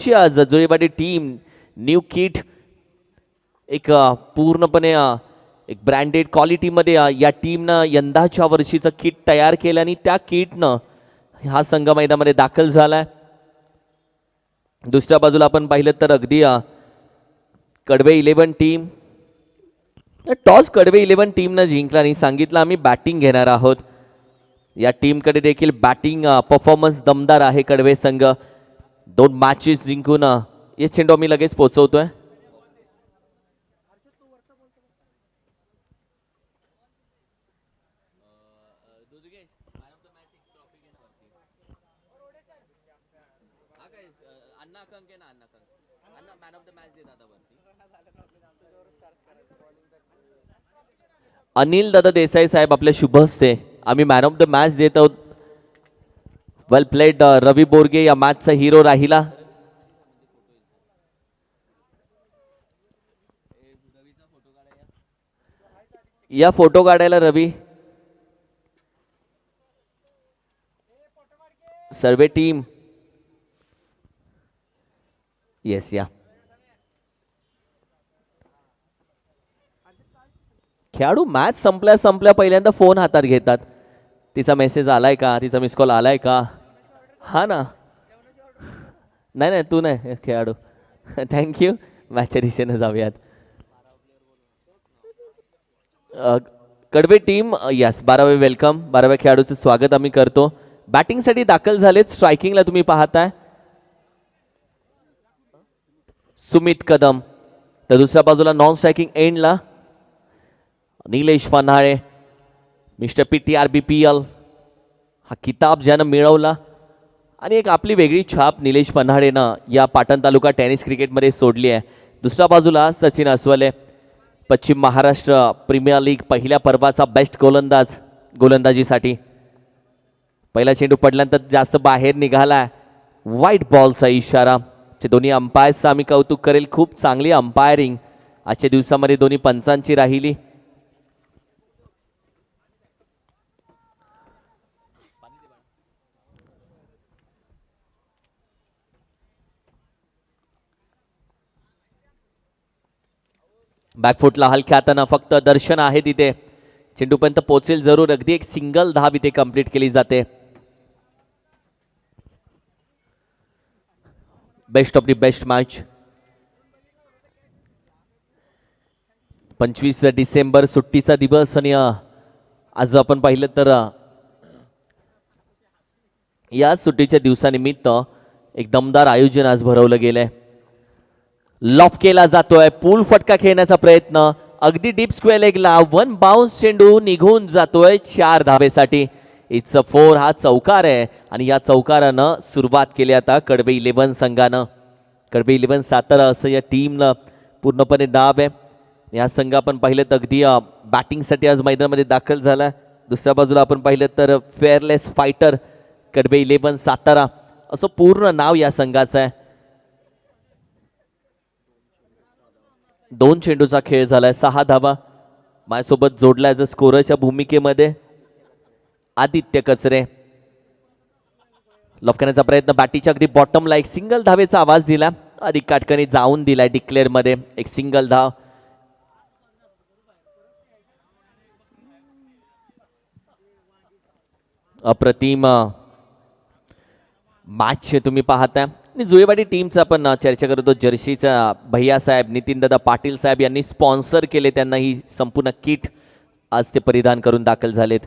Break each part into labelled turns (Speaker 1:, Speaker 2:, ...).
Speaker 1: आज जुळेवाडी team new kit एक पूर्णपणे एक ब्रँडेड क्वालिटीमध्ये या टीमनं यंदाच्या वर्षीचं किट तयार केलं आणि त्या किटनं हा संघ मैदानामध्ये दाखल झालाय. दुसऱ्या बाजूला आपण पाहिलं तर अगदी कडवे 11 टीम टॉस कडवे 11 टीमनं जिंकला आणि सांगितलं आम्ही बॅटिंग घेणार आहोत. या टीमकडे देखील बॅटिंग परफॉर्मन्स दमदार आहे. कडवे संघ 2 मॅचेस जिंकून हे चेंडू आम्ही लगेच पोहोचवतोय. अनिल दादा देसाई साहेब आपल्या शुभ हस्ते आम्ही मॅन ऑफ द मॅच देत आहोत. वेल प्लेड रवी बोरगे या मॅचचा हिरो राहिला. या फोटो काढायला रवी. सर्वे टीम येस या खेळाडू मॅच संपल्या पहिल्यांदा फोन हातात घेतात. तिचा मेसेज आलाय का, तिचा मिस कॉल आलाय का. हा ना, नाही तू नाही खेळाडू. थँक्यू. मॅचच्या दिशेनं जाऊयात. कडवे टीम यस 12वे वेलकम 12व्या खेळाडूचं स्वागत आम्ही करतो. बॅटिंगसाठी दाखल झालेत. स्ट्रायकिंगला तुम्ही पाहताय सुमित कदम. तर दुसऱ्या बाजूला नॉन स्ट्रायकिंग एंडला निलेश पन्हाळे मिस्टर PTRBPL हा किताब ज्यानं मिळवला आणि एक आपली वेगळी छाप निलेश पन्हाळेनं या पाटण तालुका टेनिस क्रिकेटमध्ये सोडली आहे. दुसऱ्या बाजूला सचिन अस्वले पश्चिम महाराष्ट्र प्रीमियर लीग पहिल्या पर्वाचा बेस्ट गोलंदाज. गोलंदाजीसाठी पहिला चेंडू पडल्यानंतर जास्त बाहेर निघाला. व्हाईट बॉलचा इशारा. दोन्ही अंपायर्सचं आम्ही कौतुक करेल. खूप चांगली अंपायरिंग आजच्या दिवसामध्ये दोन्ही पंचांची राहिली. बॅकफुटला हलक्या हातानं फक्त दर्शन आहे तिथे. चेंडूपर्यंत पोहोचेल जरूर. अगदी एक सिंगल धाव इथे कंप्लीट केली जाते. Best of the best match. 25 December सुट्टीचा दिवस आणि आज आपण पाहिलं तर या सुट्टीच्या दिवसानिमित्त एक दमदार आयोजन आज भरवलं गेलंय. लॉफ केला जातोय. पूल फटका खेळण्याचा प्रयत्न अगदी डीप स्क्वेअर लेगला 1 बाउन्स चेंडू निघून जातोय 4 धावेसाठी. इट्स अ 4 हा चौकार आहे आणि या चौकारानं सुरुवात केली आता कडवे 11 संघानं. कडवे 11 सातारा असं या टीमला पूर्णपणे नाव आहे. या संघ आपण पाहिलं तर अगदी बॅटिंगसाठी आज मैदानामध्ये दाखल झाला. दुसऱ्या बाजूला आपण पाहिलं तर फेअरलेस फायटर कडवे 11 सातारा असं पूर्ण नाव या संघाचं आहे. 2 चेंडूचा खेळ झालाय. 6 धावा. माझ्यासोबत जोडलाय जर स्कोरच्या भूमिकेमध्ये आदित्य कचरे. लॉफ करण्याचा प्रयत्न बॅटीच्या अगदी बॉटमला एक सिंगल धावेचा आवाज दिला. अधिक काटकनी जाऊन दिलाय डिक्लेअर मध्ये एक सिंगल धाव. अप्रतिम मॅच तुम्ही पाहताय. आणि जुळेवाडी टीमचा आपण चर्चा करतो. जर्सीचा भैया साहेब नितीनदादा पाटील साहेब यांनी स्पॉन्सर केले. त्यांना ही संपूर्ण किट आज ते परिधान करून दाखल झालेत.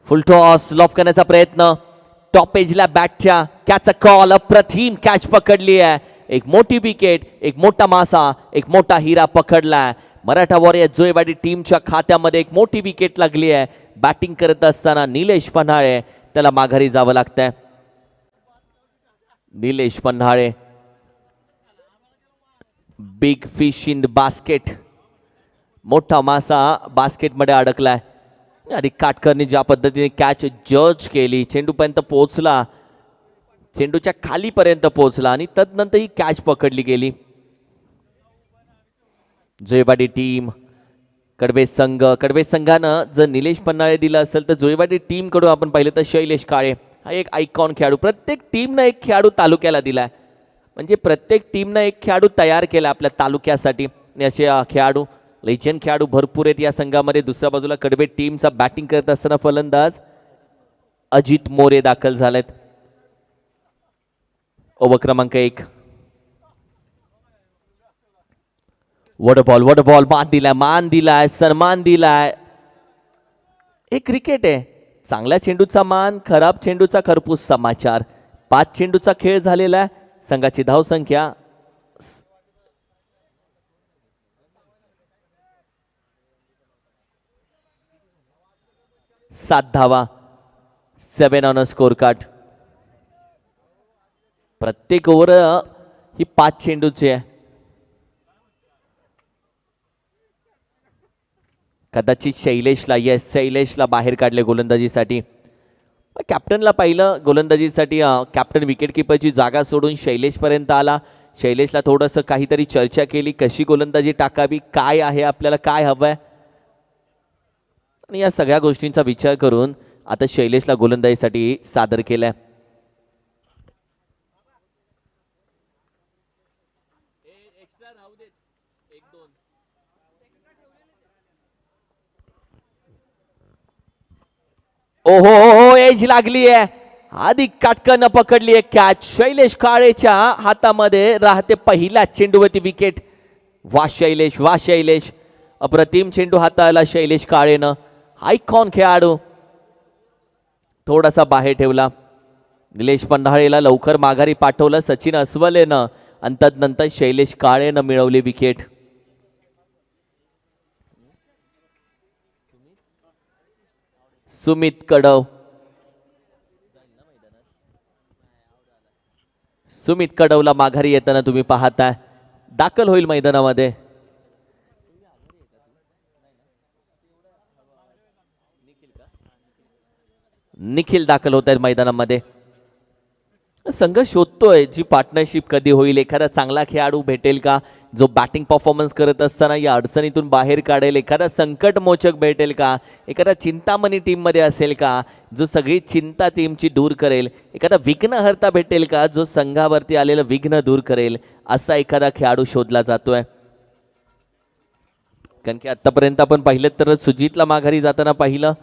Speaker 1: फुल टॉस. लॉफ करण्याचा प्रयत्न टॉप एजला बॅटच्या कॅच कॉल. अप्रतिम कॅच पकडली आहे. एक मोठी विकेट, एक मोठा मासा, एक मोठा हिरा पकडलाय. मराठा वॉरियर जुळेवाडी टीमच्या खात्यामध्ये एक मोठी विकेट लागली आहे. बॅटिंग करत असताना निलेश पन्हाळे त्याला माघारी जावं लागतंय. Nilesh Panhale big fish in basket. मोठा मासा बास्केटमध्ये अडकलाय. अधिक काटकरने ज्या पद्धतीने कॅच जज केली. चेंडूपर्यंत पोहोचला. चेंडूच्या खालीपर्यंत पोहोचला आणि तदनंतर ही कॅच पकडली गेली. जुळेवाडी टीम कडवे संघानं जर निलेश पन्हाळे दिलं असेल तर जुळेवाडी टीम कडून आपण पाहिलं तर शैलेश काळे हा एक आयकॉन खेळाडू. प्रत्येक टीमनं एक खेळाडू तालुक्याला दिलाय. म्हणजे प्रत्येक टीमनं एक खेळाडू तयार केला आपल्या तालुक्यासाठी आणि असे खेळाडू लेजंड खेळाडू भरपूर आहेत या संघामध्ये. दुसऱ्या बाजूला कडवे टीमचा बॅटिंग करत असताना फलंदाज अजित मोरे दाखल झालेत. ओव्हर क्रमांक 1. वड बॉल मान दिलाय सन्मान दिलाय. हे क्रिकेट आहे. चांगल्या चेंडूचा मान, खराब चेंडूचा खरपूस समाचार. 5 चेंडूचा खेळ झालेला आहे. संघाची धावसंख्या 7 धावा. 7 ऑन अ स्कोर कार्ड. प्रत्येक ओव्हर ही 5 चेंडूची आहे. कदाचित शैलेशला बाहेर काढले गोलंदाजीसाठी. कॅप्टनला पाहिलं गोलंदाजीसाठी. कॅप्टन विकेट किपरची जागा सोडून शैलेशपर्यंत आला. शैलेशला थोडंसं काहीतरी चर्चा केली, कशी गोलंदाजी टाकावी, काय आहे आपल्याला, काय हवंय, आणि या सगळ्या गोष्टींचा विचार करून आता शैलेशला गोलंदाजीसाठी सादर केलंय. ओहो एज लागली आहे. आधी काटकन पकडली आहे कॅच. शैलेश काळेच्या हातामध्ये राहते पहिल्या चेंडूवरती विकेट. वा शैलेश. अप्रतिम चेंडू हाताळला शैलेश काळेनं. आयकॉन खेळाडू थोडासा बाहेर ठेवला. निलेश पन्हाळेला लवकर माघारी पाठवलं सचिन अस्वलेनं आणि तदनंतर शैलेश काळेनं मिळवली विकेट. सुमित कडवला माघारी येताना तुम्ही पाहताय. दाखल होईल मैदानामध्ये. निखिल दाखल होत आहेत मैदानामध्ये. संघ शोधतोय जी पार्टनरशिप कधी होईल. एखादा चांगला खेळाडू भेटेल का जो बॅटिंग परफॉर्मन्स करत असताना या अडचणीतून बाहेर काढेल. एखादा संकटमोचक भेटेल का. एखादा चिंतामणी टीममध्ये असेल का जो सगळी चिंता टीमची दूर करेल. एखादा विघ्नहर्ता भेटेल का जो संघावरती आलेलं विघ्न दूर करेल. असा एखादा खेळाडू शोधला जातोय. कारण की आतापर्यंत आपण पाहिलं तर सुजितला माघारी जाताना पाहिलं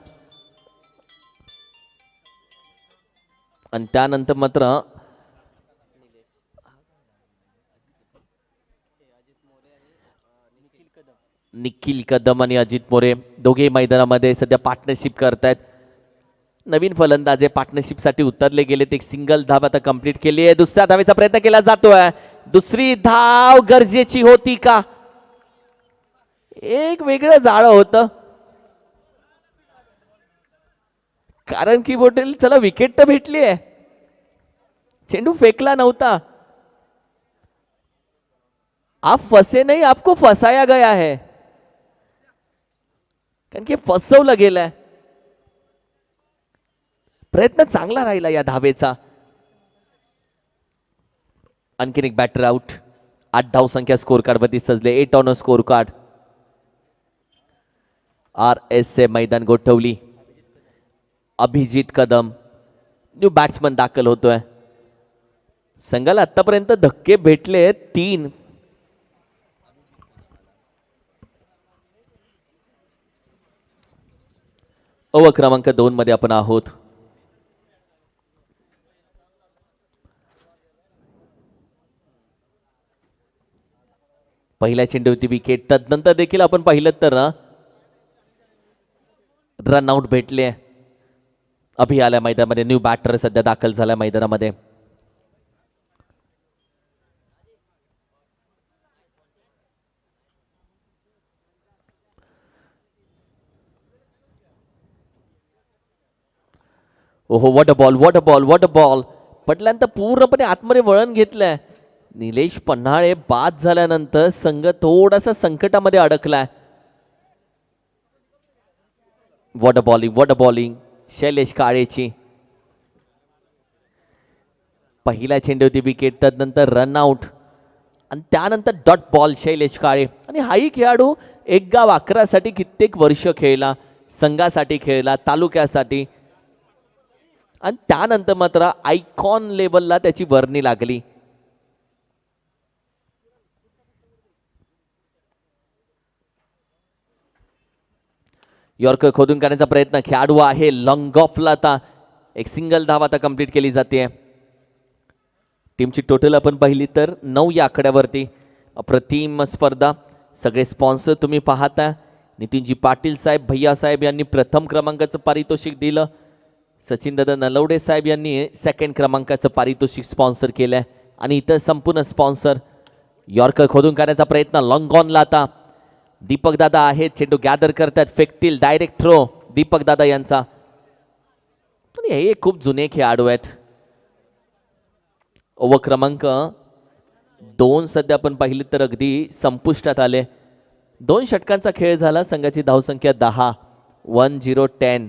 Speaker 1: आणि त्यानंतर मात्र निखिल कदम आणि अजित मोरे दोघे मैदानामध्ये सध्या पार्टनरशिप करतायत. नवीन फलंदाज पार्टनरशिपसाठी उतरले गेलेत. एक सिंगल धाव आता कंप्लीट केली आहे. दुसऱ्या धावेचा प्रयत्न केला जातोय. दुसरी धाव गरजेची होती का. एक वेगळं जाळं होतं. कारण की बोटेल चला विकेट तर भेटली आहे. चेंडू फेकला नव्हता. आप फसे नहीं, आपको फसाया गया है. कारण की फसवलं गेलंय. प्रयत्न चांगला राहिला या धावेचा. आणखीन एक बॅटर आउट. 8 धाव संख्या स्कोर कार्ड वरती सजले. 8 ऑन स्कोर कार्ड. RSA मैदान गोठवली. अभिजित कदम न्यू बॅट्समन दाखल होतोय. संघाला आतापर्यंत धक्के भेटले 3. ओव्हर क्रमांक 2 मध्ये आपण आहोत. पहिल्या चेंडूवरती विकेट. तदनंतर देखील आपण पाहिलं तर रनआउट भेटले. अभि आल्या मैदानामध्ये. न्यू बॅटर सध्या दाखल झाल्या मैदानामध्ये. ओहो व्हॉट अ बॉल. पटल्यानंतर पूर्णपणे आतमध्ये वळण घेतलंय. निलेश पन्हाळे बाद झाल्यानंतर संघ थोडासा संकटामध्ये अडकलाय. व्हॉट अ बॉलिंग शैलेश काळेची. पहिल्या चेंडूवरती विकेट. तदनंतर रनआउट आणि त्यानंतर डॉट बॉल शैलेश काळे. आणि हाही खेळाडू एक गाव 11 साठी कित्येक वर्ष खेळला. संघासाठी खेळला, तालुक्यासाठी, आणि त्यानंतर मात्र आयकॉन लेवलला त्याची वर्णी लागली. यॉर्कर खोदून काढण्याचा प्रयत्न, खेळाडू आहे लॉंग ऑफला, आता एक सिंगल धाव आता कंप्लीट केली जाते. टीमची टोटल आपण पाहिली तर 9 या आकड्यावरती. अप्रतिम स्पर्धा. सगळे स्पॉन्सर तुम्ही पाहता. नितीनजी पाटील साहेब, भैया साहेब यांनी प्रथम क्रमांकाचं पारितोषिक दिलं. सचिनदादा नलवडे साहेब यांनी सेकंड क्रमांकाचं पारितोषिक स्पॉन्सर केलंय. आणि इतर संपूर्ण स्पॉन्सर. यॉर्कर खोदून काढण्याचा प्रयत्न, लॉंग ऑनला आता दीपक दादा आहेत, चेंडू गॅदर करतात, फेकतील, डायरेक्ट थ्रो दीपक दादा यांचा. हे खूप जुने खेळाडू आहेत. ओव्हर क्रमांक 2 सध्या आपण पाहिले तर अगदी संपुष्टात आले. 2 षटकांचा खेळ झाला. संघाची धावसंख्या 10. 10-10.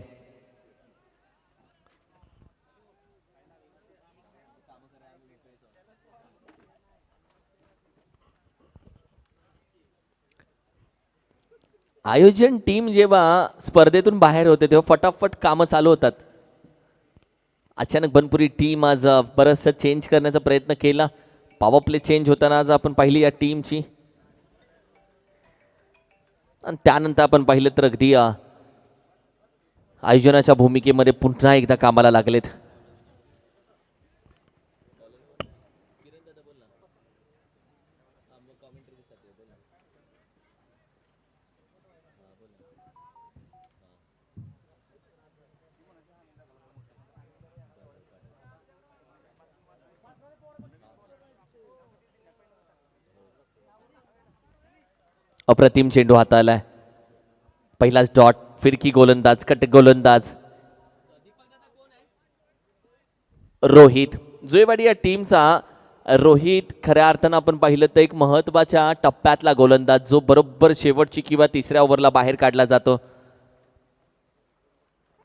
Speaker 1: आयोजन टीम जेव्हा स्पर्धेतून बाहेर होते तेव्हा फटाफट कामं चालू होतात. अचानक बनपुरी टीम आज बरंचसं चेंज करण्याचा प्रयत्न केला. पॉवर प्ले चेंज होताना आज आपण पाहिली या टीमची. आणि त्यानंतर आपण पाहिलं तर अगदी आयोजनाच्या भूमिकेमध्ये पुन्हा एकदा कामाला लागलेत. अप्रतिम चेंडू हाताळलाय. पहिलाच डॉट. फिरकी गोलंदाज, कट गोलंदाज रोहित जुएवाडी या टीमचा. रोहित खऱ्या अर्थानं आपण पाहिलं तर एक महत्वाच्या टप्प्यातला गोलंदाज, जो बरोबर शेवटची किंवा तिसऱ्या ओव्हरला बाहेर काढला जातो.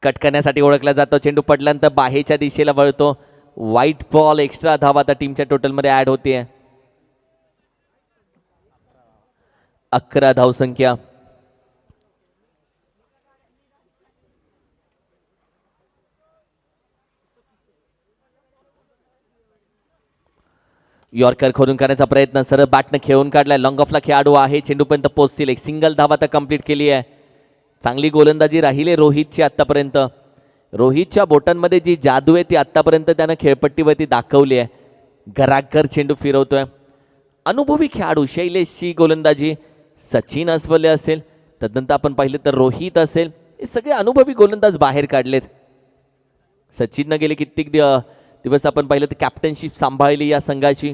Speaker 1: कट करण्यासाठी ओळखला जातो. चेंडू पडल्यानंतर बाहेरच्या दिशेला वळतो. White ball. एक्स्ट्रा धाव आता टीमच्या टोटलमध्ये ऍड होते. 11 धावसंख्या. यॉर्कर खोदून काढण्याचा प्रयत्न, सरळ बॅटनं खेळून काढलाय. लॉंग ऑफला खेळाडू आहे, चेंडूपर्यंत पोहोचतील. एक सिंगल धाव आता कंप्लीट केली आहे. चांगली गोलंदाजी राहिली रोहितची आतापर्यंत. रोहितच्या बोटांमध्ये जी जादू आहे ती आतापर्यंत त्यानं खेळपट्टीवरती दाखवली आहे. घराघर चेंडू फिरवतोय. अनुभवी खेळाडू शैलेशची गोलंदाजी. सचिन अस्वले असेल, तदनंतर आपण पाहिलं तर रोहित असेल, हे सगळे अनुभवी गोलंदाज बाहेर काढलेत. सचिननं गेले कित्येक दिवस आपण पाहिलं तर कॅप्टनशिप सांभाळली या संघाची.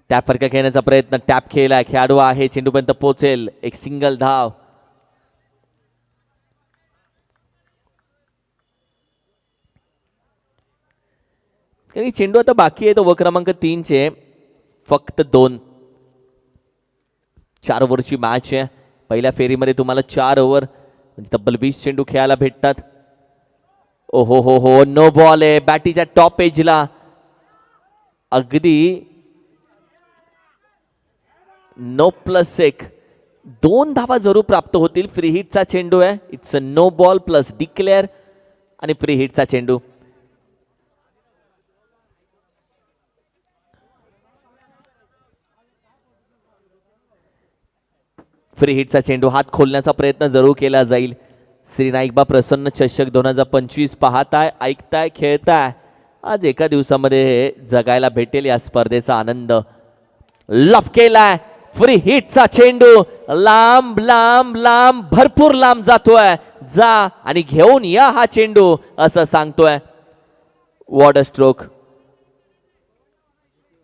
Speaker 1: टॅप फरका खेळण्याचा प्रयत्न, टॅप खेळलाय, खेळाडू आहे, चेंडूपर्यंत पोहोचेल. एक सिंगल धाव. चेंडू आता बाकी आहे तो ओव्हर क्रमांक 3 चे फक्त 2. 4 ओव्हरची मॅच आहे. पहिल्या फेरीमध्ये तुम्हाला 4 ओव्हर म्हणजे तब्बल 20 चेंडू खेळायला भेटतात. ओहो हो हो, नो बॉल आहे बॅटीच्या टॉप एजला. अगदी नो प्लस 1. 2 धावा जरूर प्राप्त होतील. फ्री हिटचा चेंडू आहे. It's a no ball plus declare आणि फ्री हिटचा चेंडू. फ्री हिटचा चेंडू. हात खोलण्याचा प्रयत्न जरूर केला जाईल. श्री नाईकबा प्रसन्न चषक 2025 पाहताय, ऐकताय, खेळताय. आज एका दिवसामध्ये जगायला भेटेल या स्पर्धेचा आनंद. लफ केलाय. फ्री हिटचा चेंडू लांब लांब लांब भरपूर लांब जातोय. जा आणि घेऊन या हा चेंडू असं सांगतोय. What a stroke.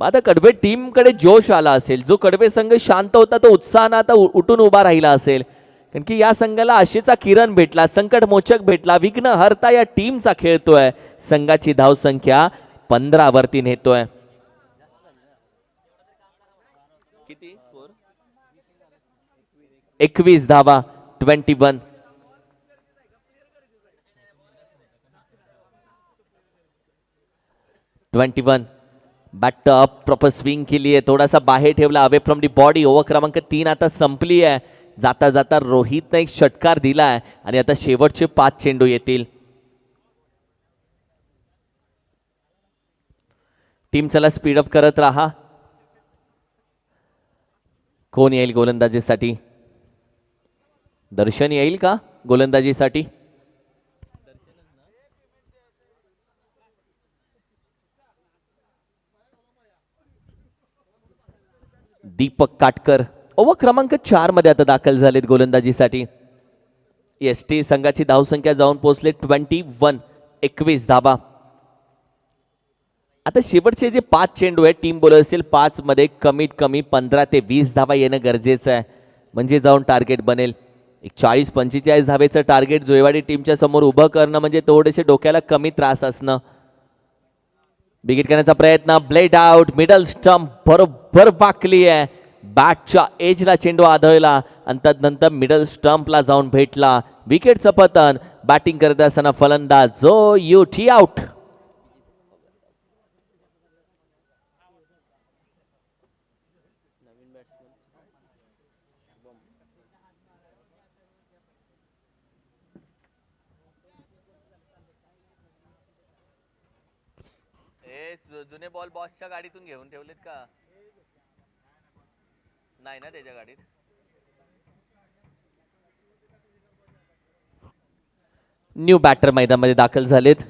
Speaker 1: आता कडवे टीम कडे जोश आला असेल. जो कडवे संघ शांत होता तो उत्साहानं आता उठून उभा राहिला असेल. कारण की या संघाला आशेचा किरण भेटला, संकट मोचक भेटला, विघ्न हरता या टीमचा खेळतोय. संघाची धावसंख्या 15 वरती नेतोय. किती स्कोर? 21 धावा. 21. बॅट अप, प्रॉपर स्विंग केली आहे, थोडासा बाहेर ठेवला, away from the body. Over क्रमांक 3 आता संपली आहे. जाता जाता रोहितने एक षटकार दिलाय आणि आता शेवटचे 5 चेंडू येतील. टीम चला स्पीडअप करत राहा. कोण येईल गोलंदाजीसाठी? दर्शन येईल का गोलंदाजीसाठी? दीपक काटकर ओव्हर क्रमांक 4 मध्ये आता दाखल झालेत गोलंदाजीसाठी. एस टी संघाची धावसंख्या जाऊन पोहोचले 21, 21 धाबा. आता शेवटचे जे 5 चेंडू आहेत टीम बॉलर असेल 5 मध्ये कमीत कमी 15 ते 20 धाबा येणं गरजेचं आहे, म्हणजे जाऊन टार्गेट बनेल. एक 40-45 धाबेचं टार्गेट जोयवाडी टीमच्या समोर उभं करणं म्हणजे थोडेसे डोक्याला कमी त्रास असणं. विकेट करण्याचा प्रयत्न, ब्लेड आउट, मिडल स्टंप बरोबर वाकली आहे. बॅटच्या एजला चेंडू आदळला आणि त्यानंतर मिडल स्टंपला जाऊन भेटला. विकेटचं पतन. बॅटिंग करत असताना फलंदाज जो युटी आउट. जुने बॉल बॉसच्या गाडीतून घेऊन ठेवलेत का? नाही ना त्याच्या गाडीत. न्यू बॅटर मैदानामध्ये दाखल झालेत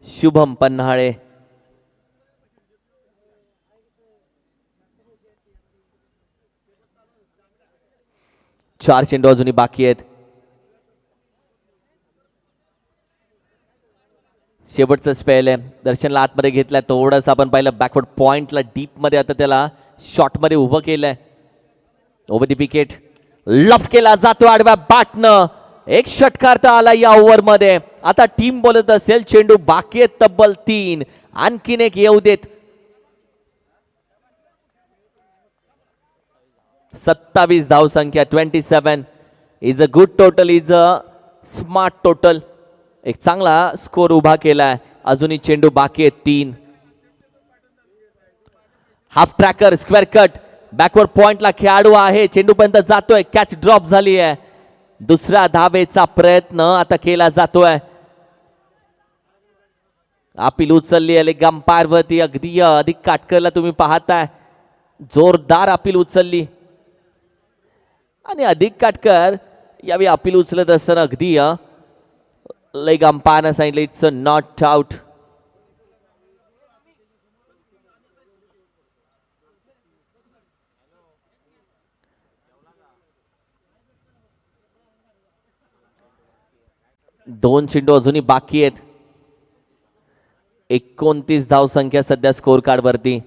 Speaker 1: शुभम पन्हाळे. चार चेंडू अजूनही बाकी आहेत. शेवटचा स्पेल आहे. दर्शनला आतमध्ये घेतलाय, थोडंसं आपण पाहिलं बॅकवर्ड पॉइंटला डीप मध्ये आता त्याला शॉर्ट मध्ये उभं केलंय. ओव्हर दी विकेट, लफ केला जातो आडव्या बॅटनं. एक षटकार तर आला या ओव्हर मध्ये. आता टीम बोलत असेल चेंडू बाकी आहेत तब्बल 3, आणखीन एक येऊ देत. 27 धावसंख्या, 27 is a good total, is a smart total. एक चांगला स्कोर उभा केलाय. अजूनही चेंडू बाकी आहेत 3. Half tracker, square cut, backward पॉइंटला खेळाडू आहे, चेंडू पर्यंत जातोय, कॅच ड्रॉप झाली आहे. दुसऱ्या धावेचा प्रयत्न आता केला जातोय. अपील उचलली आहे अंपायर वरती. अगदी अधिक काटकरला तुम्ही पाहताय, जोरदार अपील उचलली आणि अधिक काटकर यावेळी अपील उचलत असताना अगदी लेग अंपायरनं सांगितलं इट्स अ नॉट आउट. दोन चेंडू अजूनही बाकी आहेत. 29 धावसंख्या सध्या स्कोर कार्ड वरती.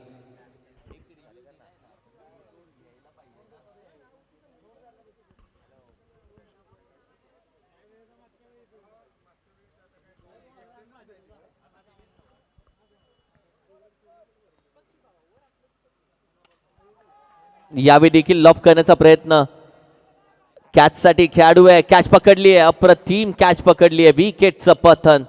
Speaker 1: यावेळी देखील लॉफ करण्याचा प्रयत्न. कॅच साठी खेळाडू आहे, कॅच पकडली आहे, अप्रतिम कॅच पकडली आहे. विकेटचं पतन.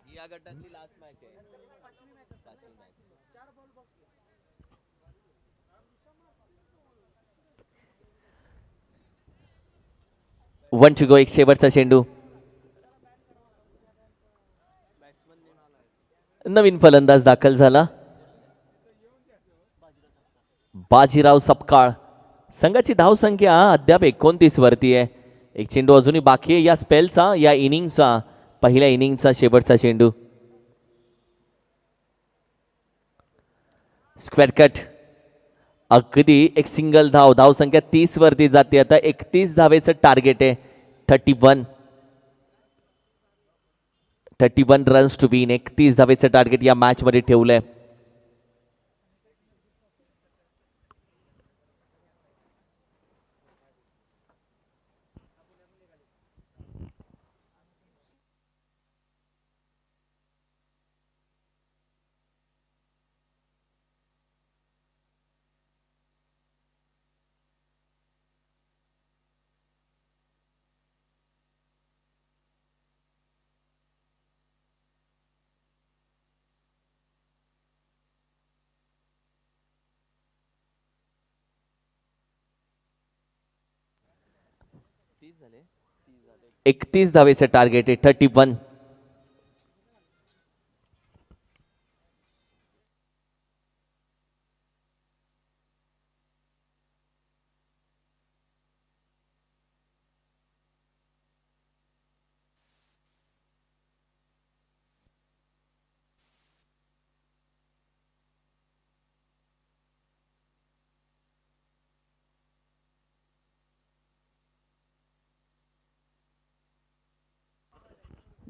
Speaker 1: या गटातली लास्ट मॅच आहे. 1 to go. एक शेवटचा चेंडू. नवीन फलंदाज दाखल झाला, बाजीराव सपकाळ. संघाची धावसंख्या अद्याप 29 वरती आहे. एक चेंडू अजूनही बाकी आहे या स्पेलचा, या इनिंगचा, पहिल्या इनिंगचा शेवटचा चेंडू. स्क्वेअर कट, अगदी एक सिंगल धाव. धावसंख्या 30 वरती जाते. आता 31 धावेचं टार्गेट आहे. 31 रन्स टू विन. 31 धावेचं टार्गेट या मॅच मध्ये ठेवलंय. 31 धावेचे टार्गेट आहे 31.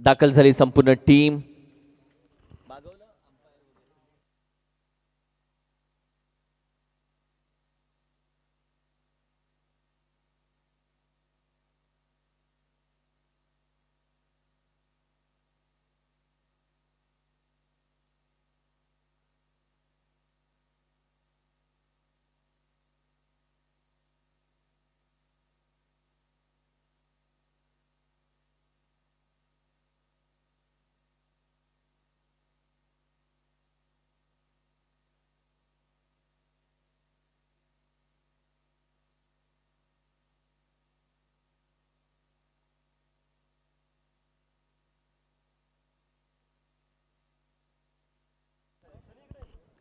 Speaker 1: दाखल झाली संपूर्ण टीम.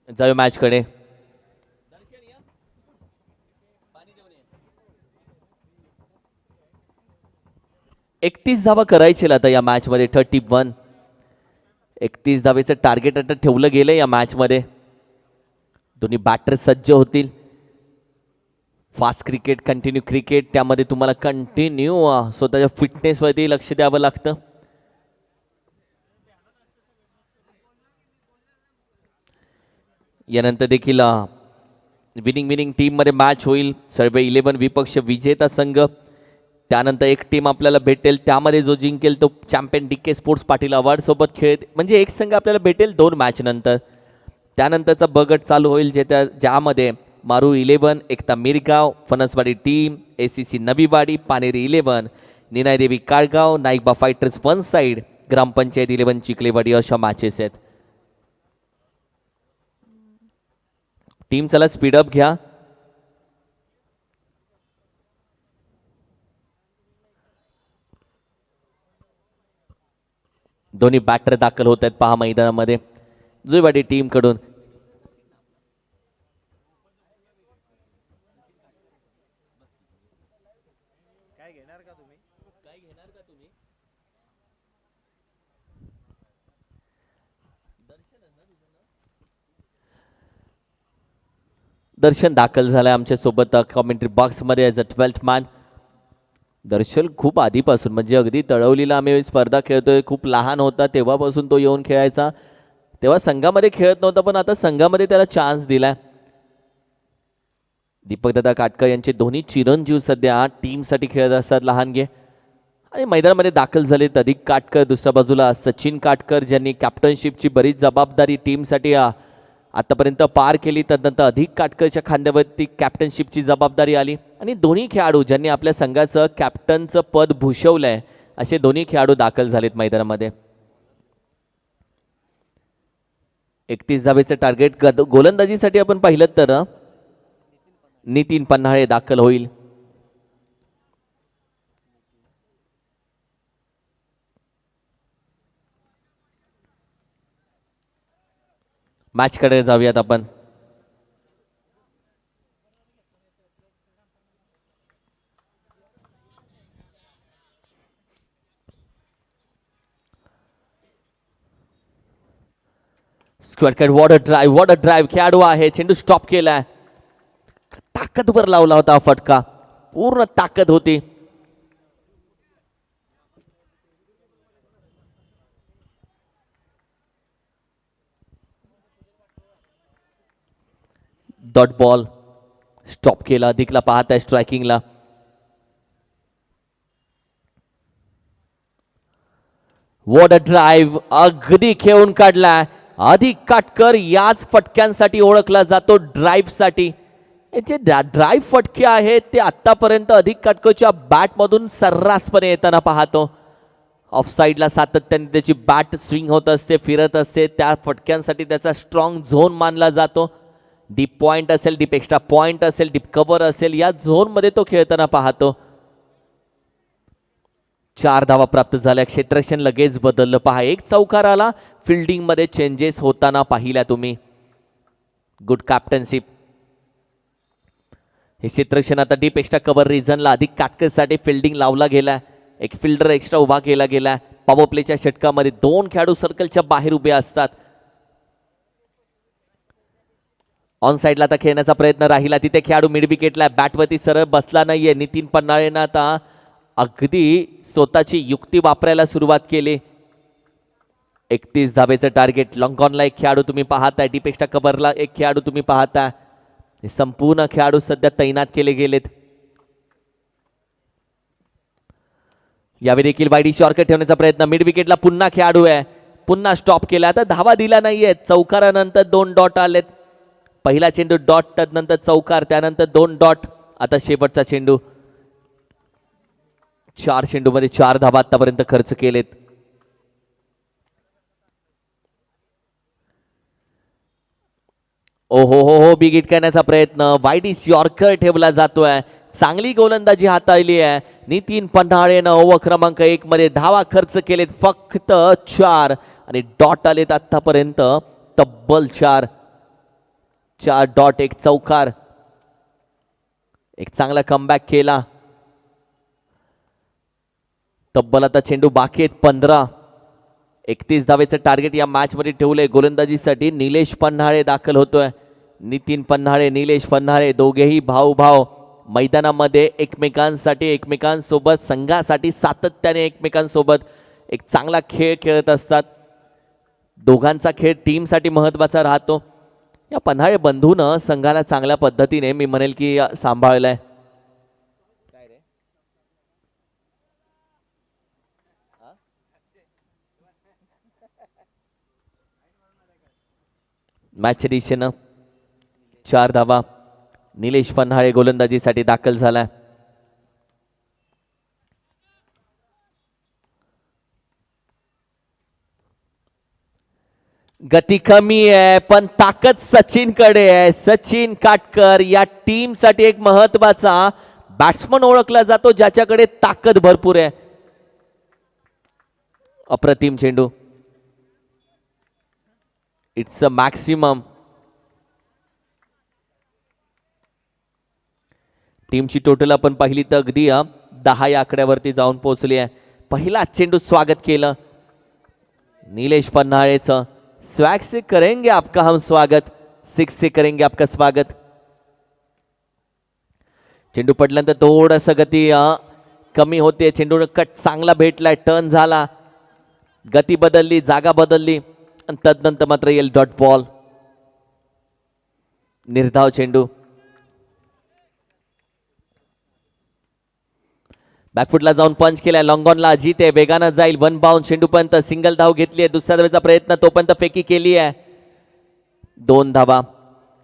Speaker 1: जाऊया मॅच कडे. एकतीस धावा करायचे आता या मॅच मध्ये 31. 31 धावेचं टार्गेट आता ठेवलं गेलं या मॅच मध्ये. दोन्ही बॅटर सज्ज होतील. फास्ट क्रिकेट, कंटिन्यू क्रिकेट, त्यामध्ये तुम्हाला कंटिन्यू स्वतःच्या फिटनेस वरती लक्ष द्यावं लागतं. यानंतर देखील विनिंग टीम मध्ये मॅच होईल. सर्व 11 विपक्ष विजेता संघ. त्यानंतर एक टीम आपल्याला भेटेल, त्यामध्ये जो जिंकेल तो champion DK sports Patil award सोबत खेळेल. म्हणजे एक संघ आपल्याला भेटेल 2 मॅच नंतर. त्यानंतरचा बगट चालू होईल ज्यामध्ये मारू 11, एकता मिरगाव, फणसवाडी टीम, ACC नवीवाडी, पानेरी 11, निनायदेवी Kalgaon, Naikba fighters one side, ग्रामपंचायत 11 चिखलेवाडी अशा मॅचेस आहेत. टीम चला स्पीडअप घ्या. दोन्ही बॅटर दाखल होत आहेत पहा मैदानामध्ये जुईवाडी टीम कडून. दर्शन दाखल झालाय आमच्या सोबत कॉमेंट्री बॉक्स मध्ये ॲज अ 12th मॅन. दर्शन खूप आधीपासून, म्हणजे अगदी तळवलीला आम्ही स्पर्धा खेळतोय, खूप लहान होता तेव्हापासून तो येऊन खेळायचा. तेव्हा संघामध्ये खेळत नव्हता, पण आता संघामध्ये त्याला चान्स दिलाय. दीपकदादा काटकर यांचे दोन्ही चिरंजीव सध्या टीमसाठी खेळत असतात लहानगे. आणि मैदानामध्ये दाखल झालेत अधिक काटकर, दुसऱ्या बाजूला सचिन काटकर ज्यांनी कॅप्टनशिपची बरीच जबाबदारी टीमसाठी आतापर्यंत पार केली. त्यानंतर अधिक काटकरच्या खांद्यावरती कॅप्टनशिपची जबाबदारी आली. आणि दोन्ही खेळाडू ज्यांनी आपल्या संघाचं कॅप्टनचं पद भूषवलंय असे दोन्ही खेळाडू दाखल झालेत मैदानामध्ये. 31 धावेचं टार्गेट. गोलंदाजीसाठी आपण पाहिलं तर नितीन पन्हाळे दाखल होईल. मॅच कडे जाऊयात आपण. स्क्वेअर कट, वॉटर ड्राईव्ह खेळाडू आहे. चेंडू स्टॉप केलाय. ताकदवर लावला होता फटका, पूर्ण ताकद होती. डॉट बॉल स्टॉप केला. अधिकला पाहत आहे स्ट्रायकिंगला. वॉटर ड्राईव्ह अगदी खेळून काढलाय. अधिक काटकर याच फटक्यांसाठी ओळखला जातो, ड्राईव्ह साठी. याचे ड्राईव्ह फटके आहेत ते आतापर्यंत अधिक काटकरच्या बॅटमधून सर्रासपणे येताना पाहतो. ऑफ साईडला सातत्याने त्याची बॅट स्विंग होत असते, फिरत असते. त्या फटक्यांसाठी त्याचा स्ट्रॉंग झोन मानला जातो. डीप पॉइंट असेल, डीप एक्स्ट्रा पॉइंट असेल, डीप कव्हर असेल, या झोन मध्ये तो खेळताना पाहतो. 4 धावा प्राप्त झाल्या. क्षेत्ररक्षण लगेच बदललं. पहा, एक चौकार आला. फिल्डिंग मध्ये चेंजेस होताना पाहिल्या तुम्ही. Good captainship. हे क्षेत्ररक्षण आता डीप एक्स्ट्रा कव्हर रिजनला अधिक काटकसरीसाठी फिल्डिंग लावला गेला. एक फिल्डर एक्स्ट्रा उभा केला गेला. पॉवर प्लेच्या षटकामध्ये 2 खेळाडू सर्कलच्या बाहेर उभे असतात. ऑन साइडला आता खेळण्याचा प्रयत्न राहिला. तिथे खेळाडू मिड विकेटला बॅटवरती सरळ बसला नाहीये. नितीन पन्हाळेनं आता अगदी स्वतःची युक्ती वापरायला सुरुवात केली. 31 धावेचं टार्गेट. लॉंगॉनला एक खेळाडू तुम्ही पाहताय. डीप एक्स्ट्रा कव्हरला एक खेळाडू तुम्ही पाहताय. हे संपूर्ण खेळाडू सध्या तैनात केले गेलेत. यावेळी देखील वाईडी शॉर्टकट ठेवण्याचा प्रयत्न. मिड विकेटला पुन्हा खेळाडू आहे. पुन्हा स्टॉप केला. आता धावा दिला नाहीये. चौकारानंतर 2 डॉट आलेत. पहिला चेंडू डॉट, त्यानंतर चौकार, त्यानंतर 2 डॉट. आता शेवटचा चेंडू. 4 चेंडूमध्ये 4 धावा आतापर्यंत खर्च केलेत. ओहो हो हो, बिग हिट करण्याचा प्रयत्न. वाईडी यॉर्कर ठेवला जातोय. चांगली गोलंदाजी हाताळली आहे. नितीन पन्हाळेनं ओव्हर क्रमांक 1 मध्ये धावा खर्च केलेत फक्त 4 आणि डॉट आलेत आतापर्यंत तब्बल 4 डॉट, एक चौकार. एक चांगला कमबॅक केला. तब्बल आता चेंडू बाकी आहेत 15. 31 धावेचं टार्गेट या मॅच मध्ये ठेवलंय. गोलंदाजीसाठी निलेश पन्हाळे दाखल होतोय. नितीन पन्हाळे, निलेश पन्हाळे दोघेही भाऊ मैदानामध्ये एकमेकांसाठी, एकमेकांसोबत, संघासाठी सातत्याने एकमेकांसोबत एक चांगला खेळ खेळत असतात. दोघांचा खेळ टीमसाठी महत्वाचा राहतो. या पन्हाळे बंधूनं संघाला चांगल्या पद्धतीने मी म्हणेल की सांभाळलंय. मॅचच्या दिशेनं 4 धावा. निलेश पन्हाळे गोलंदाजीसाठी दाखल झालाय. गती कमी आहे पण ताकद सचिन कडे आहे. सचिन काटकर या टीम साठी एक महत्वाचा बॅट्समन ओळखला जातो ज्याच्याकडे ताकद भरपूर आहे. अप्रतिम चेंडू. It's a maximum. टीमची टोटल आपण पाहिली तर अगदी 10 या आकड्यावरती जाऊन पोहोचली आहे. पहिला चेंडू स्वागत केलं निलेश पन्हाळेचं. स्वैग से करेंगे आपका हम स्वागत, 6 से करेंगे आपका स्वागत. चेंडू पडल्यानंतर थोडंसं गती कमी होते. चेंडू कट चांगला भेटलाय. टर्न झाला. गती बदलली, जागा बदलली आणि तदनंतर मात्र येईल डॉट बॉल. निर्धाव चेंडू. बॅकफुटला जाऊन पंच केलाय. लॉंगॉनला अजित आहे. वेगानं जाईल. 1 बाउन्स. चेंडू पर्यंत सिंगल धाव घेतली आहे. दुसऱ्या धावेचा प्रयत्न तोपर्यंत फेकी केली आहे. 2 धावा.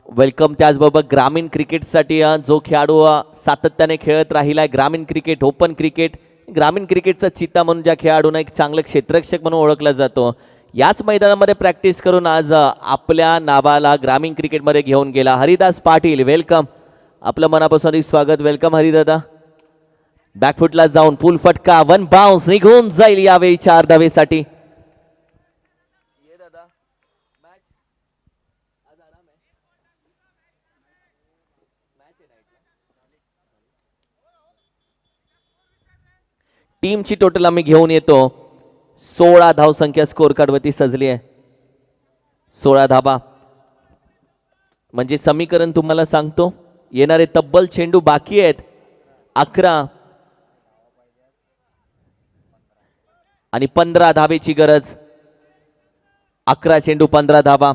Speaker 1: वेलकम. त्याचबरोबर ग्रामीण क्रिकेटसाठी जो खेळाडू सातत्याने खेळत राहिलाय, ग्रामीण क्रिकेट, ओपन क्रिकेट, ग्रामीण क्रिकेटचा चित्ता म्हणून ज्या खेळाडूंना एक चांगलं क्षेत्ररक्षक म्हणून ओळखला जातो, याच मैदानामध्ये प्रॅक्टिस करून आज आपल्या नावाला ग्रामीण क्रिकेटमध्ये घेऊन गेला हरिदास पाटील. वेलकम. आपलं मनापासून स्वागत. वेलकम हरिदादा. बॅकफुटला जाऊन पूल फटका. 1 बाउन्स. निघून जाईल यावेळी 4 धावेसाठी. टीमची टोटल आम्ही घेऊन येतो 16 धावसंख्या स्कोर कार्ड वरती सजली आहे. 16 धावा म्हणजे समीकरण तुम्हाला सांगतो. येणारे तब्बल चेंडू बाकी आहेत 11 आणि 15 धावेची गरज. 11 चेंडू 15 धावा.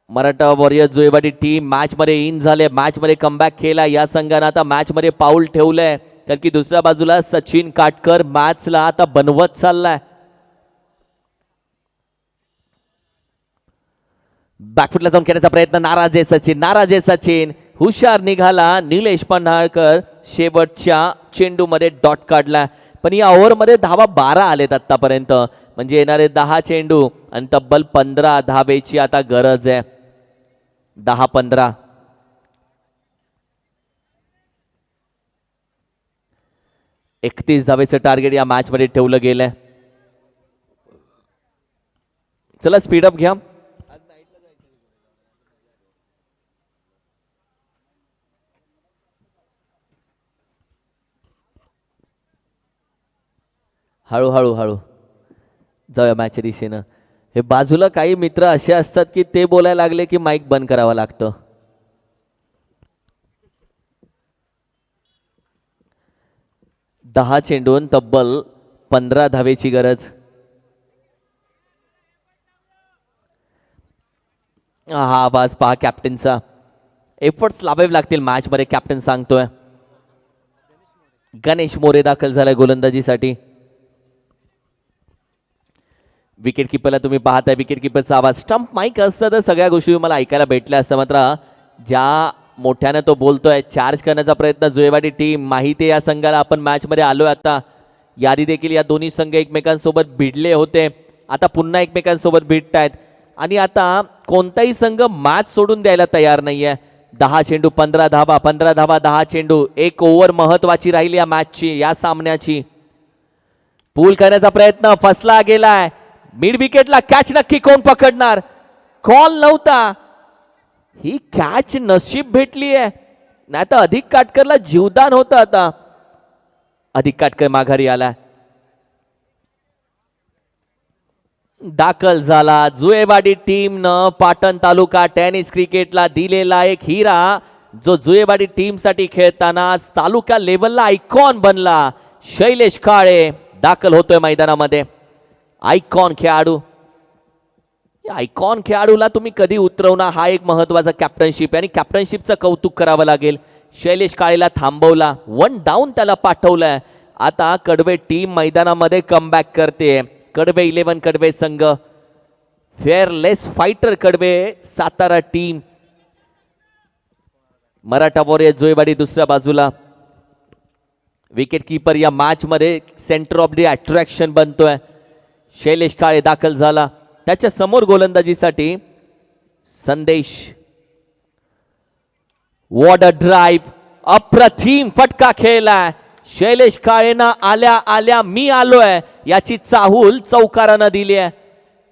Speaker 1: मराठा वॉरियर्स जुळेवाडी टीम मॅच मध्ये इन झाले. मॅच मध्ये कमबॅक केला. या संघाने आता मॅच मध्ये पाऊल ठेवलंय कारण की दुसऱ्या बाजूला सचिन काटकर मॅचला आता बनवत चाललाय. बॅकफुटला जाऊन खेळण्याचा प्रयत्न. नाराज आहे सचिन. नाराज आहे सचिन. हुशार निघाला निलेश पन्हाळकर. शेवटच्या चेंडू मध्ये डॉट काढला. पण या ओव्हर मध्ये धावा 12 आलेत आतापर्यंत. म्हणजे येणारे 10 चेंडू आणि तब्बल 15 धावेची आता गरज आहे. 10-15. 31 धावेचं टार्गेट या मॅच मध्ये ठेवलं गेलंय. चला स्पीडअप घ्या. हळूहळू हळू जाऊया मॅचच्या दिशेनं. हे बाजूला काही मित्र असे असतात की ते बोलायला लागले की माईक बंद करावं लागतं. दहा चेंडून तब्बल 15 धावेची गरज. हा आवाज पहा कॅप्टनचा. एफर्ट्स लावावे लागतील मॅच मध्ये कॅप्टन सांगतोय. गणेश मोरे दाखल झालाय गोलंदाजीसाठी. विकेट किपरला तुम्ही पाहताय विकेट किपरचा आवाज. स्टंप माईक असतं तर सगळ्या गोष्टी मला ऐकायला भेटल्या असतं. मात्र ज्या मोठ्याने तो बोलतोय चार्ज करण्याचा प्रयत्न जुएवाडी टीम. माहिती आहे या संघाला आपण मॅच मध्ये आलोय. आता यादी देखील या दोन्ही संघ एकमेकांसोबत भिडले होते. आता पुन्हा एकमेकांसोबत भिडतायत आणि आता कोणताही संघ मॅच सोडून द्यायला तयार नाहीये. 10 चेंडू 15 धावा 15 धावा 10 चेंडू. एक ओव्हर महत्वाची राहिली या मॅचची या सामन्याची. पूल करण्याचा प्रयत्न फसला गेलाय. मिड विकेटला कॅच नक्की कोण पकडणार. कॉल नव्हता. ही कॅच नशीब भेटली आहे नाही तर अधिक काटकरला जीवदान होतं. आता अधिक काटकर माघारी आला. दाखल झाला जुएवाडी टीमनं पाटण तालुका टेनिस क्रिकेटला दिलेला एक हिरा जो जुएवाडी टीम साठी खेळताना तालुका लेवलला आयकॉन बनला. शैलेश काळे दाखल होतोय मैदानामध्ये. आयकॉन खेळाडू. आयकॉन खेळाडूला तुम्ही कधी उतरवणार हा एक महत्वाचा कॅप्टनशिप आणि कॅप्टनशिपचं कौतुक करावं लागेल. शैलेश काळेला थांबवला. 1 डाऊन त्याला पाठवलंय. आता कडवे टीम मैदानामध्ये कमबॅक करते. कडवे 11 कडवे संघ. Fearless fighter Kadwe Satara team. Maratha warrior Juewadi दुसऱ्या बाजूला. विकेट कीपर या मॅच मध्ये सेंटर ऑफ द अट्रॅक्शन बनतोय. शैलेश काळे दाखल झाला. त्याच्या समोर गोलंदाजीसाठी संदेश. What a drive. अप्रतिम फटका खेळलाय. शैलेश काळेना आल्या आल्या मी आलोय याची चाहूल चौकारानं दिली आहे.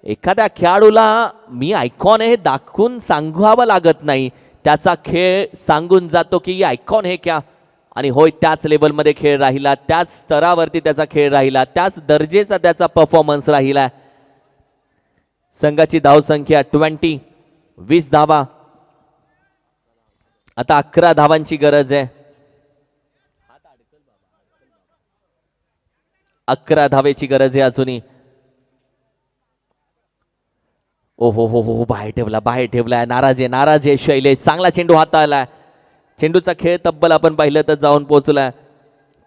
Speaker 1: एखाद्या खेळाडूला मी आयकॉन हे दाखवून सांगावं लागत नाही. त्याचा खेळ सांगून जातो की आयकॉन हे क्या. आणि होय त्याच लेवलमध्ये खेळ राहिला. त्याच स्तरावरती त्याचा खेळ राहिला. त्याच दर्जेचा त्याचा परफॉर्मन्स राहिला. संघाची धावसंख्या 20 धावा. आता 11 धावांची गरज आहे. 11 धावेची गरज आहे अजूनही. ओहो हो हो बाहेर ठेवलाय. नाराज आहे शैलेश. चांगला चेंडू हाताळलाय. चेंडूचा खेळ तब्बल आपण पाहिलं तर जाऊन पोहोचलाय.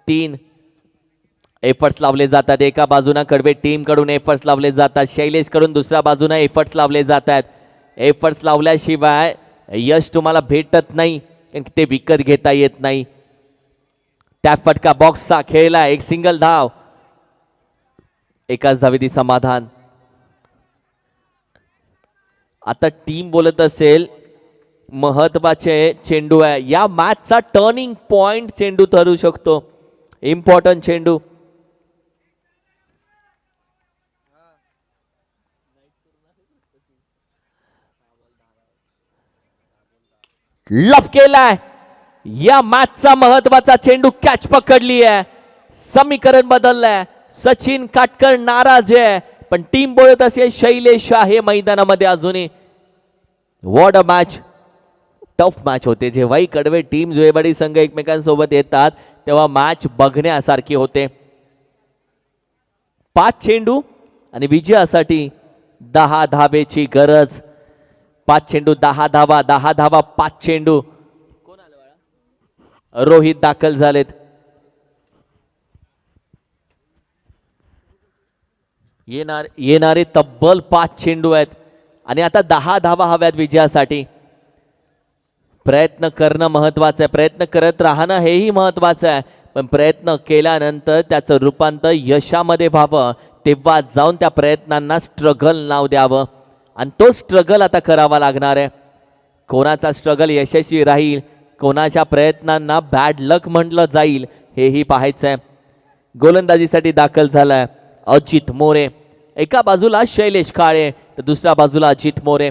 Speaker 1: 3 एफर्ट्स लावले जातात. एका बाजूने कडवे टीम कडून एफर्ट्स लावले जातात. शैलेश कडून दुसऱ्या बाजूने एफर्ट्स लावले जातात. एफर्ट्स लावल्याशिवाय यश तुम्हाला भेटत नाही. ते विकत घेता येत नाही. त्या फटका बॉक्सचा खेळला. एक सिंगल धाव. एकाच धावेती समाधान. आता टीम बोलत असेल महत्वाचे चेंडू आहे. या मॅचचा टर्निंग पॉइंट चेंडू ठरू शकतो. इम्पॉर्टंट चेंडू. लफ केलाय. या मॅचचा महत्वाचा चेंडू कॅच पकडली आहे. समीकरण बदललंय. सचिन काटकर नाराज आहे पण टीम बोलत असेल शैलेश आहे मैदानामध्ये अजूनही. What a match. Tough match होते. जेव्हाही कडवे टीम जुएवाडी संघ एकमेकांसोबत येतात तेव्हा मॅच बघण्यासारखी होते. 5 चेंडू आणि विजयासाठी 10 धावेची गरज. 5 चेंडू 10 धावा. 10 धावा 5 चेंडू. रोहित दाखल झालेत. येणारे तब्बल 5 चेंडू आहेत आणि आता 10 धावा हव्यात विजयासाठी. प्रयत्न करणं महत्वाचं आहे. प्रयत्न करत राहणं हेही महत्वाचं आहे. पण प्रयत्न केल्यानंतर त्याचं रूपांतर यशामध्ये व्हावं तेव्हा जाऊन त्या प्रयत्नांना स्ट्रगल नाव द्यावं आणि तो स्ट्रगल आता करावा लागणार आहे. कोणाचा स्ट्रगल यशस्वी राहील, कोणाच्या प्रयत्नांना बॅड लक म्हटलं जाईल हेही पाहायचं आहे. गोलंदाजीसाठी दाखल झालाय अजित मोरे. एका बाजूला शैलेश काळे तर दुसऱ्या बाजूला अजित मोरे.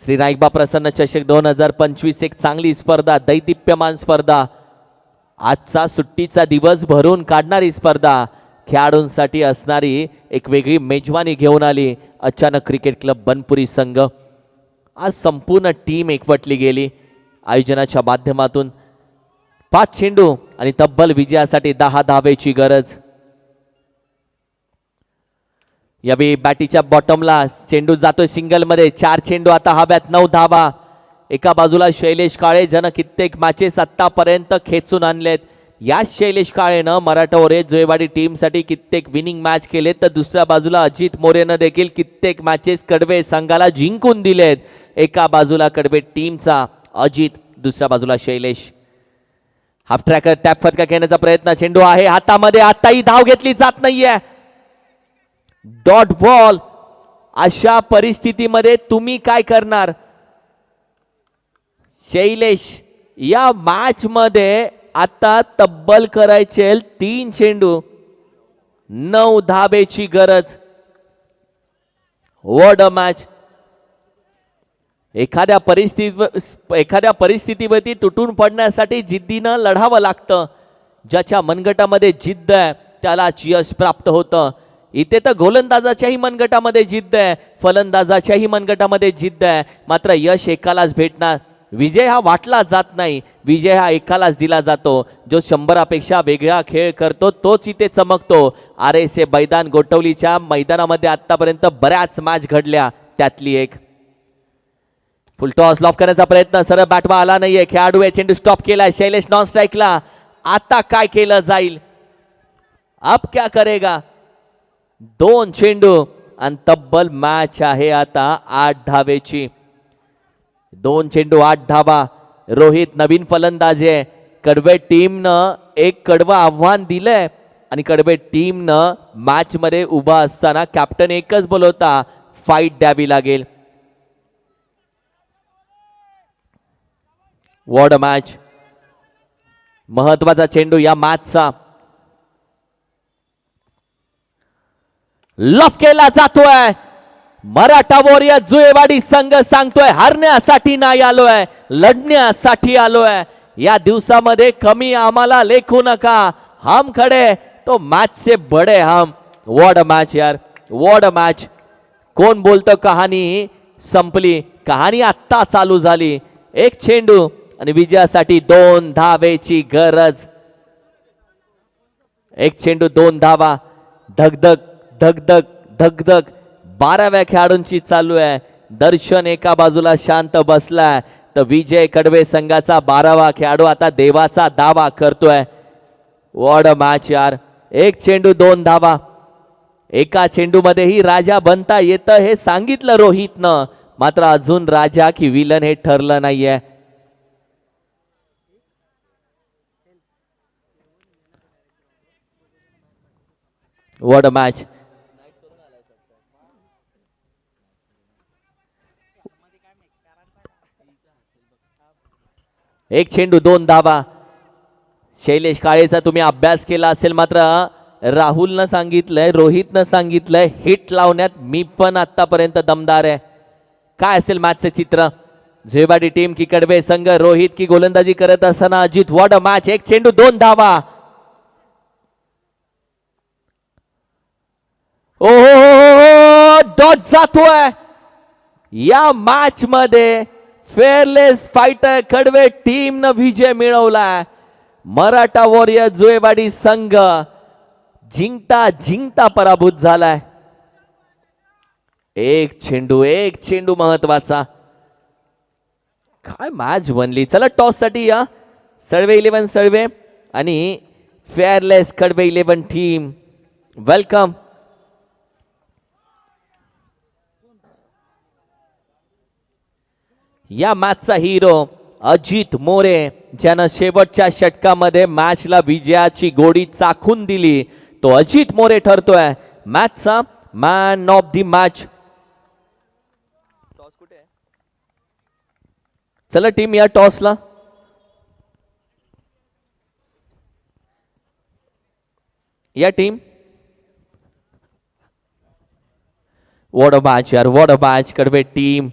Speaker 1: श्री नाईकबा प्रसन्न चषक 2025 एक चांगली स्पर्धा, दैदिप्यमान स्पर्धा, आजचा सुट्टीचा दिवस भरून काढणारी स्पर्धा, खेळाडूंसाठी असणारी एक वेगळी मेजवानी घेऊन आली अचानक क्रिकेट क्लब बनपुरी संघ. आज संपूर्ण टीम एकवटली गेली आयोजनाच्या माध्यमातून. 5 चेंडू आणि तब्बल विजयासाठी 10 धावेची गरज. यावेळी बॅटीच्या बॉटमला चेंडू जातोय सिंगल मध्ये. 4 चेंडू आता हव्यात, 9 धावा. एका बाजूला शैलेश काळे ज्यानं कित्येक मॅचेस आतापर्यंत खेचून आणलेत. या शैलेश काळेनं मराठवाडे जुळेवाडी टीमसाठी कित्येक विनिंग मॅच केलेत, तर दुसऱ्या बाजूला अजित मोरेनं देखील कित्येक मॅचेस कडवे संघाला जिंकून दिलेत. एका बाजूला कडवे टीमचा अजित, दुसऱ्या बाजूला शैलेश. हाफ ट्रॅकर टॅप फटका घेण्याचा प्रयत्न, चेंडू आहे हातामध्ये, आताही धाव घेतली जात नाहीये. Dot ball. अशा परिस्थितीमध्ये तुम्ही काय करणार? शैलेश या मॅच मध्ये आता तब्बल करायचे 3 चेंडू, 9 धावेची गरज. What a match. एखाद्या परिस्थितीवरती तुटून पडण्यासाठी जिद्दीनं लढावं लागतं. ज्याच्या मनगटामध्ये जिद्द आहे त्यालाच यश प्राप्त होतं. इथे तर गोलंदाजाच्याही मनगटामध्ये जिद्द आहे, फलंदाजाच्याही मनगटामध्ये जिद्द आहे, मात्र यश एकालाच भेटणार. विजय हा वाटला जात नाही, विजय हा एकालाच दिला जातो. जो 100पेक्षा वेगळा खेळ करतो तोच इथे चमकतो. RSA मैदान गोटवलीच्या मैदानामध्ये आतापर्यंत बऱ्याच मॅच घडल्या, त्यातली एक. फुल टॉस लॉफ करण्याचा प्रयत्न, सरळ बॅटवा आला नाहीये. खेळाडू आहे, चेंडू स्टॉप केलाय शैलेश नॉन स्ट्राईकला. आता काय केलं जाईल? अब क्या करेगा? 2 चेंडू आणि तब्बल मॅच आहे आता 8 धावेची. 2 चेंडू 8 धावा. रोहित नवीन फलंदाज आहे. कडवे टीमनं एक कडवं आव्हान दिलंय आणि कडवे टीमनं मॅच मध्ये उभा असताना कॅप्टन एकच बोलवता, फाईट द्यावी लागेल. What a match. महत्वाचा चेंडू या मॅचचा. लफ केला जातोय. मराठा वॉरियर जुळेवाडी संघ सांगतोय हरण्यासाठी नाही आलोय, लढण्यासाठी आलोय. या दिवसामध्ये कमी आम्हाला लेखू नका. हम खडे तो मॅच से बडे हम. व्हॉट अ मॅच यार, व्हॉट अ मॅच. कोण बोलतं कहाणी संपली? कहाणी आत्ता चालू झाली. 1 चेंडू आणि विजयासाठी 2 धावेची गरज. 1 चेंडू 2 धावा. धगधग धगधग धगधग 12व्या खेळाडूंची चालू आहे. दर्शन एका बाजूला शांत बसलाय, तर विजय कडवे संघाचा 12वा खेळाडू आता देवाचा दावा करतोय. व्हॉट अ मॅच यार. 1 चेंडू 2 धावा. एका चेंडू मध्येही राजा बनता येतं हे सांगितलं रोहितनं, मात्र अजून राजा की विलन हे ठरलं नाहीये. What a match. एक चेंडू 2 धावा. शैलेश काळेचा तुम्ही अभ्यास केला असेल, मात्र राहुलनं सांगितलंय, रोहितनं सांगितलंय, हिट लावण्यात मी पण आतापर्यंत दमदार आहे. काय असेल मॅचचं चित्र? झेवाडी टीम की कडवे संघ? रोहित की गोलंदाजी करत असताना अजित? What a match. 1 चेंडू 2 धावा. ओहो, डॉट जातोय. या मॅच मध्ये फेअरलेस फायटर कडवे टीम न विजय मिळवलाय. मराठा वॉरियर जुळेवाडी संघ जिंकता जिंकता पराभूत झालाय. 1 चेंडू महत्वाचा. काय मॅच बनली. चला टॉस साठी या. सळवे 11 सळवे आणि फेअरलेस कडवे 11 टीम, वेलकम. या मॅचचा हिरो अजित मोरे, ज्यानं शेवटच्या षटकामध्ये मॅचला विजयाची गोडी चाखून दिली, तो अजित मोरे ठरतोय मॅचचा मॅन ऑफ द मॅच. चला टीम या टॉसला. या टीम. वॉट अ मॅच यार, वॉट अ मॅच. कडवे टीम